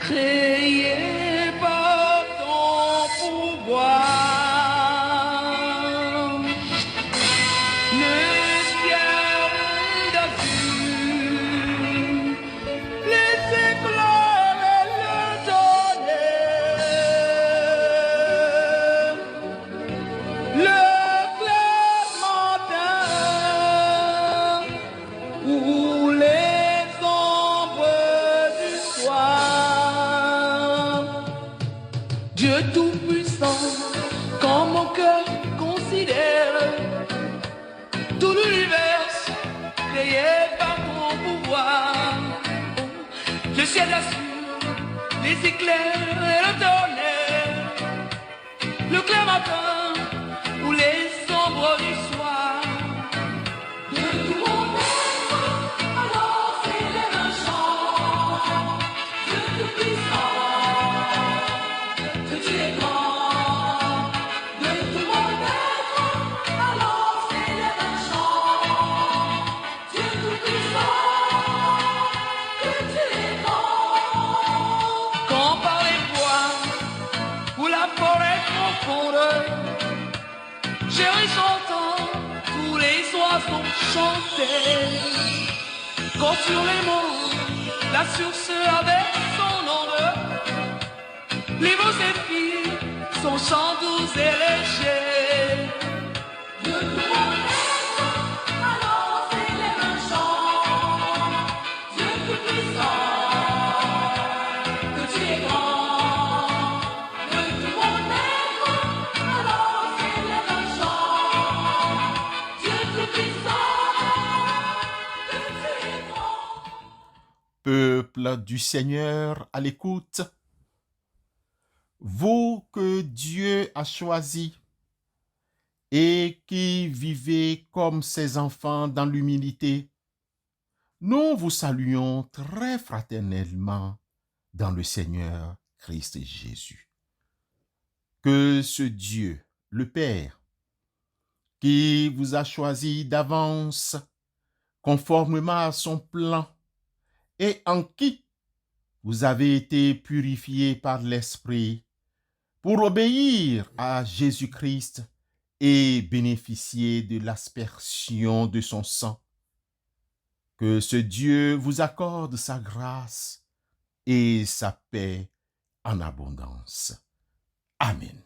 créé par ton pouvoir. Le ciel d'azur, les éclairs et le tonnerre, le clair matin ou les ombres du soir. Dieu Tout-Puissant, quand mon cœur considère tout l'univers créé par ton pouvoir, le ciel assure, les éclairs et le tonnerre, le clair matin ou les ombres du soir. De tout mon être, alors s'élève un chant. Dieu Tout-Puissant, que tu es grand. De tout mon être, alors s'élève un chant. Dieu Tout-Puissant, que tu es grand. Quand par les bois ou la forêt profonde, chéri chantant, tous les oiseaux chantaient. Quand sur les monts, la source avec son onde, les beaux épis, son chant doux et léger. De tout mon être, alors s'élève un chant. Dieu Tout-Puissant, que tu es grand. De tout mon être, alors s'élève un chant. Dieu Tout-Puissant, que tu es grand. Peuple du Seigneur à l'écoute, vous que Dieu a choisis et qui vivez comme ses enfants dans l'humilité, nous vous saluons très fraternellement dans le Seigneur Christ Jésus. Que ce Dieu, le Père, qui vous a choisi d'avance conformément à son plan et en qui vous avez été purifiés par l'Esprit pour obéir à Jésus-Christ et bénéficier de l'aspersion de son sang. Que ce Dieu vous accorde sa grâce et sa paix en abondance. Amen.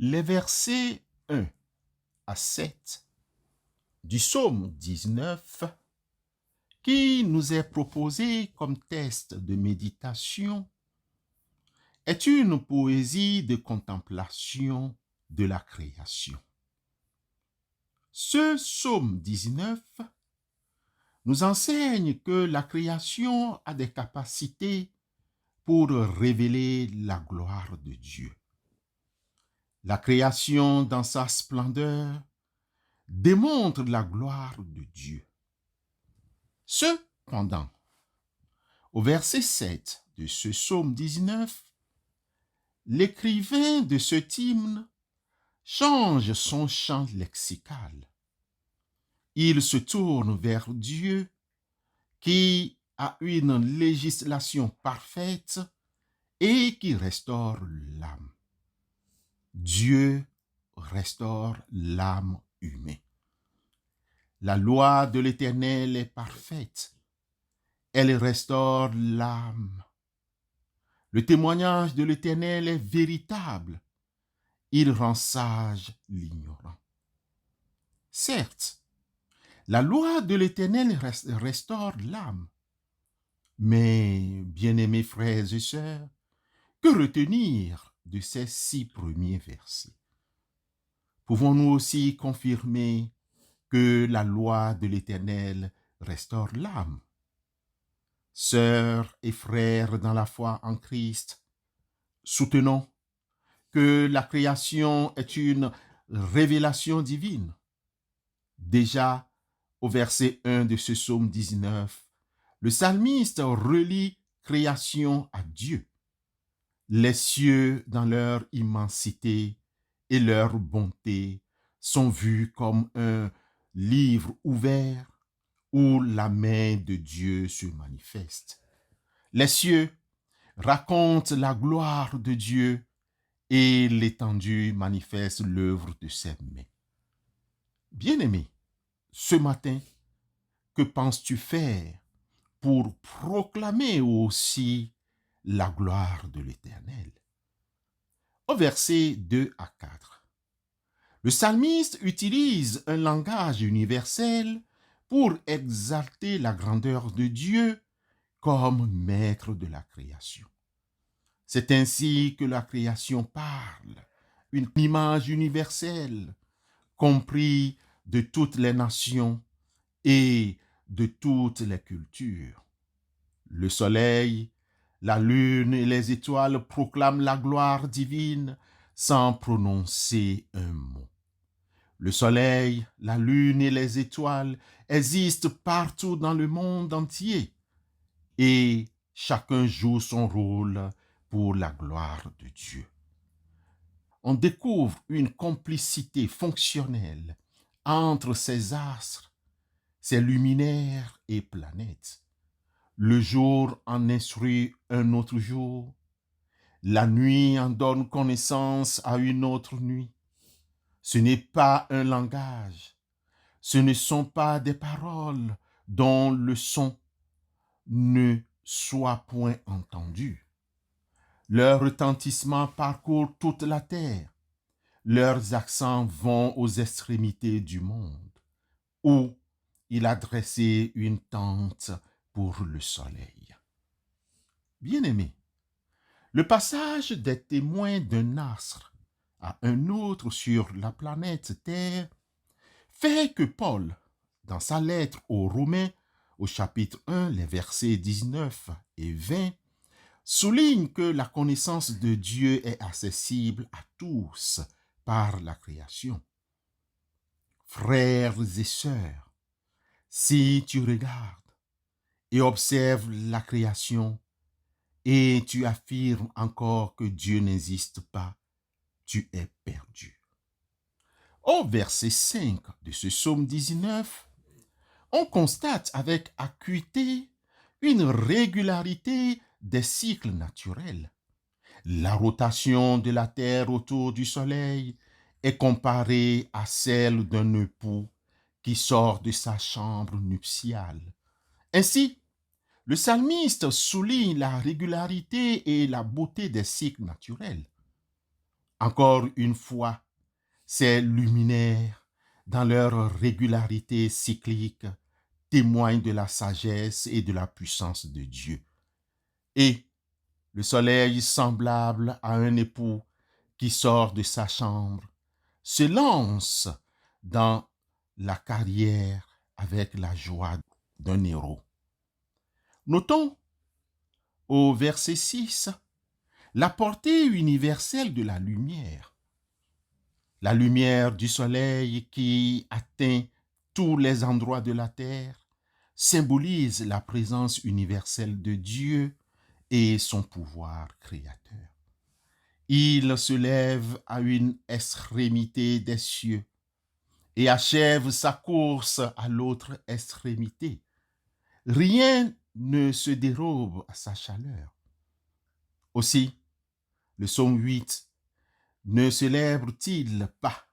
Les versets 1 à 7 du psaume 19 qui nous est proposé comme test de méditation est une poésie de contemplation de la création. Ce psaume 19 nous enseigne que la création a des capacités pour révéler la gloire de Dieu. La création dans sa splendeur démontre la gloire de Dieu. Cependant, au verset 7 de ce psaume 19, l'écrivain de cet hymne change son champ lexical. Il se tourne vers Dieu qui a une législation parfaite et qui restaure l'âme. Dieu restaure l'âme humaine. La loi de l'Éternel est parfaite. Elle restaure l'âme. Le témoignage de l'Éternel est véritable. Il rend sage l'ignorant. Certes, la loi de l'Éternel restaure l'âme. Mais, bien-aimés frères et sœurs, que retenir de ces 6 premiers versets? Pouvons-nous aussi confirmer que la loi de l'Éternel restaure l'âme? Sœurs et frères dans la foi en Christ, soutenons que la création est une révélation divine. Déjà, au verset 1 de ce psaume 19, le psalmiste relie création à Dieu. Les cieux, dans leur immensité et leur bonté, sont vus comme un livre ouvert où la main de Dieu se manifeste. Les cieux racontent la gloire de Dieu et l'étendue manifeste l'œuvre de ses mains. Bien-aimé, ce matin, que penses-tu faire pour proclamer aussi la gloire de l'Éternel? Au verset 2 à 4, le psalmiste utilise un langage universel pour exalter la grandeur de Dieu comme maître de la création. C'est ainsi que la création parle, une image universelle, comprise de toutes les nations et de toutes les cultures. Le soleil, la lune et les étoiles proclament la gloire divine sans prononcer un mot. Le soleil, la lune et les étoiles existent partout dans le monde entier et chacun joue son rôle pour la gloire de Dieu. On découvre une complicité fonctionnelle entre ces astres, ces luminaires et planètes. Le jour en instruit un autre jour, la nuit en donne connaissance à une autre nuit. Ce n'est pas un langage, ce ne sont pas des paroles dont le son ne soit point entendu. Leur retentissement parcourt toute la terre. Leurs accents vont aux extrémités du monde, où il a dressé une tente pour le soleil. Bien-aimé, le passage des témoins d'un astre à un autre sur la planète Terre fait que Paul, dans sa lettre aux Romains, au chapitre 1, les versets 19 et 20, souligne que la connaissance de Dieu est accessible à tous par la création. Frères et sœurs, si tu regardes et observes la création et tu affirmes encore que Dieu n'existe pas, tu es perdu. Au verset 5 de ce psaume 19, on constate avec acuité une régularité des cycles naturels. La rotation de la Terre autour du Soleil est comparée à celle d'un époux qui sort de sa chambre nuptiale. Ainsi, le psalmiste souligne la régularité et la beauté des cycles naturels. Encore une fois, ces luminaires, dans leur régularité cyclique, témoignent de la sagesse et de la puissance de Dieu. Et le soleil, semblable à un époux qui sort de sa chambre, se lance dans la carrière avec la joie d'un héros. Notons au verset 6 la portée universelle de la lumière. La lumière du soleil qui atteint tous les endroits de la terre symbolise la présence universelle de Dieu et son pouvoir créateur. Il se lève à une extrémité des cieux et achève sa course à l'autre extrémité. Rien ne se dérobe à sa chaleur. Aussi, le psaume 8 ne célèbre-t-il pas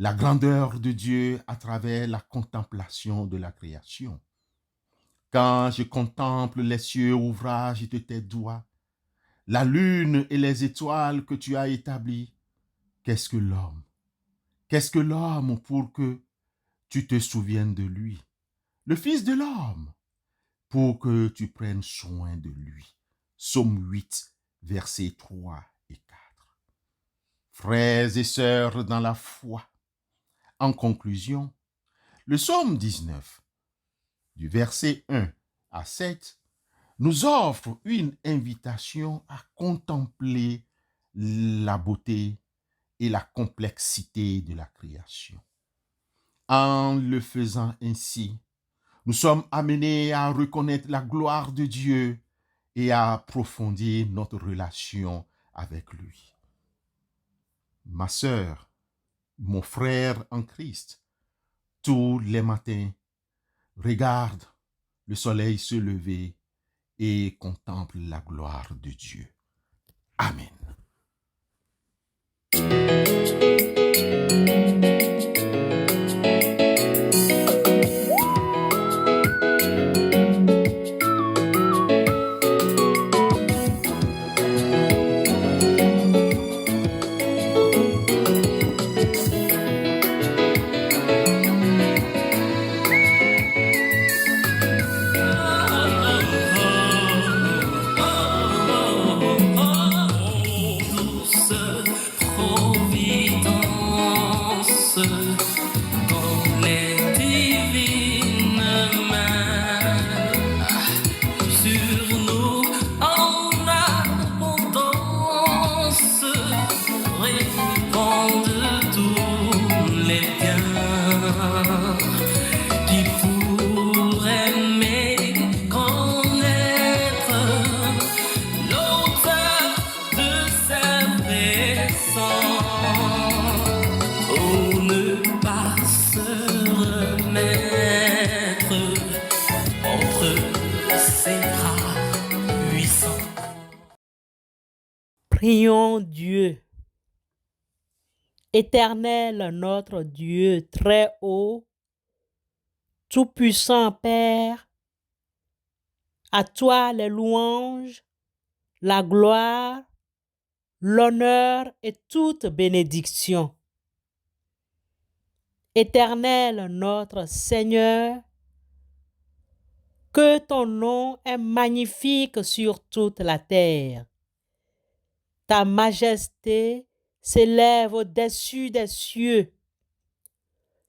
la grandeur de Dieu à travers la contemplation de la création. Quand je contemple les cieux, ouvrages de tes doigts, la lune et les étoiles que tu as établies, qu'est-ce que l'homme? Qu'est-ce que l'homme pour que tu te souviennes de lui? Le Fils de l'homme, pour que tu prennes soin de lui. Psaume 8, versets 3 et 4. Frères et sœurs dans la foi, en conclusion, le psaume 19, du verset 1 à 7, nous offre une invitation à contempler la beauté et la complexité de la création. En le faisant ainsi, nous sommes amenés à reconnaître la gloire de Dieu et à approfondir notre relation avec lui. Ma sœur, mon frère en Christ, tous les matins, regarde le soleil se lever et contemple la gloire de Dieu. Amen. Prions Dieu. Éternel notre Dieu très haut, tout-puissant Père, à toi les louanges, la gloire, l'honneur et toute bénédiction. Éternel notre Seigneur, que ton nom est magnifique sur toute la terre. Ta majesté s'élève au-dessus des cieux.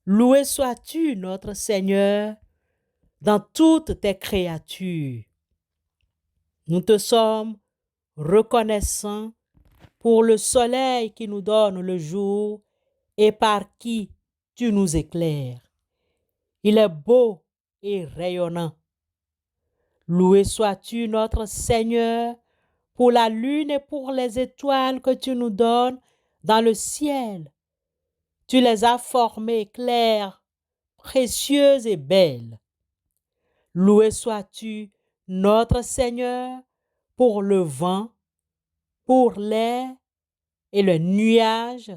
Loué sois-tu, notre Seigneur, dans toutes tes créatures. Nous te sommes reconnaissants pour le soleil qui nous donne le jour et par qui tu nous éclaires. Il est beau et rayonnant. Loué sois-tu, notre Seigneur, pour la lune et pour les étoiles que tu nous donnes dans le ciel. Tu les as formées claires, précieuses et belles. Loué sois-tu, notre Seigneur, pour le vent, pour l'air et le nuage,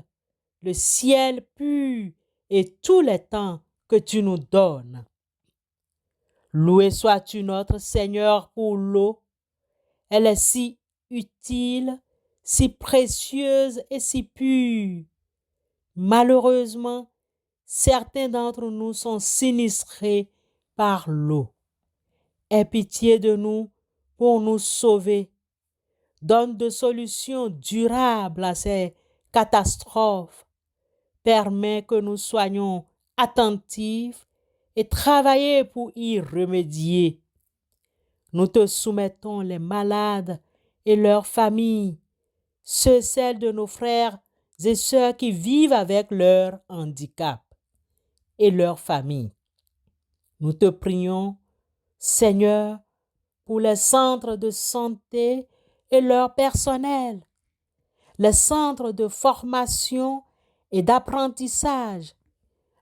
le ciel pur et tous les temps que tu nous donnes. Loué sois-tu, notre Seigneur, pour l'eau. Elle est si utile, si précieuse et si pure. Malheureusement, certains d'entre nous sont sinistrés par l'eau. Aie pitié de nous pour nous sauver. Donne des solutions durables à ces catastrophes. Permets que nous soyons attentifs et travailler pour y remédier. Nous te soumettons les malades et leurs familles, celles de nos frères et sœurs qui vivent avec leur handicap et leurs familles. Nous te prions, Seigneur, pour les centres de santé et leur personnel, les centres de formation et d'apprentissage,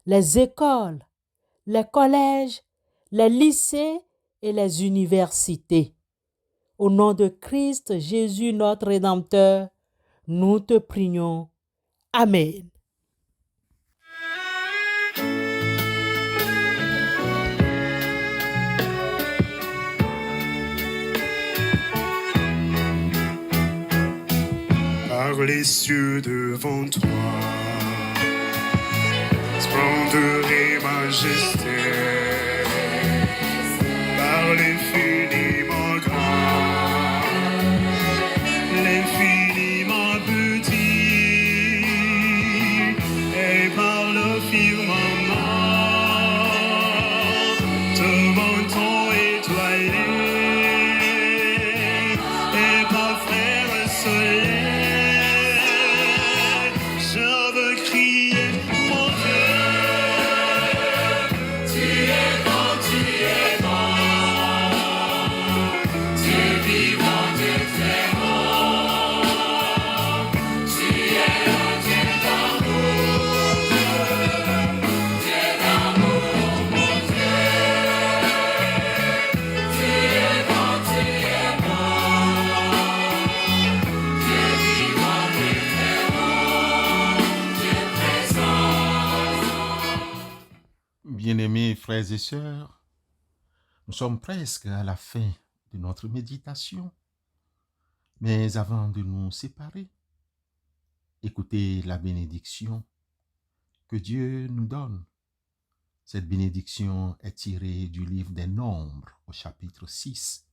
les écoles, les collèges, les lycées et les universités. Au nom de Christ Jésus, notre Rédempteur, nous te prions. Amen. Ouvre les cieux devant toi, splendeur et majesté, par l'infiniment grand, l'infiniment petit, et par le firmament, devant ton étoilé, et par frère soleil, je veux crier mon Dieu. Tu es bon, tu es bon, tu es vivant, tu es très bon, tu es un Dieu d'amour, Dieu d'amour, mon Dieu. Tu es bon, tu es bon, tu es vivant, tu es très bon, tu es présent. Bien-aimés frères et sœurs, nous sommes presque à la fin de notre méditation. Mais avant de nous séparer, écoutez la bénédiction que Dieu nous donne. Cette bénédiction est tirée du livre des Nombres au chapitre 6,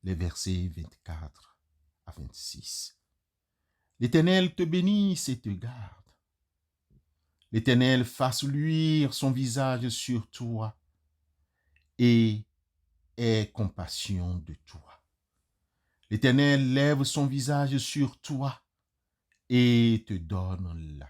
les versets 24 à 26. L'Éternel te bénisse et te garde. L'Éternel fasse luire son visage sur toi et ait compassion de toi. L'Éternel lève son visage sur toi et te donne la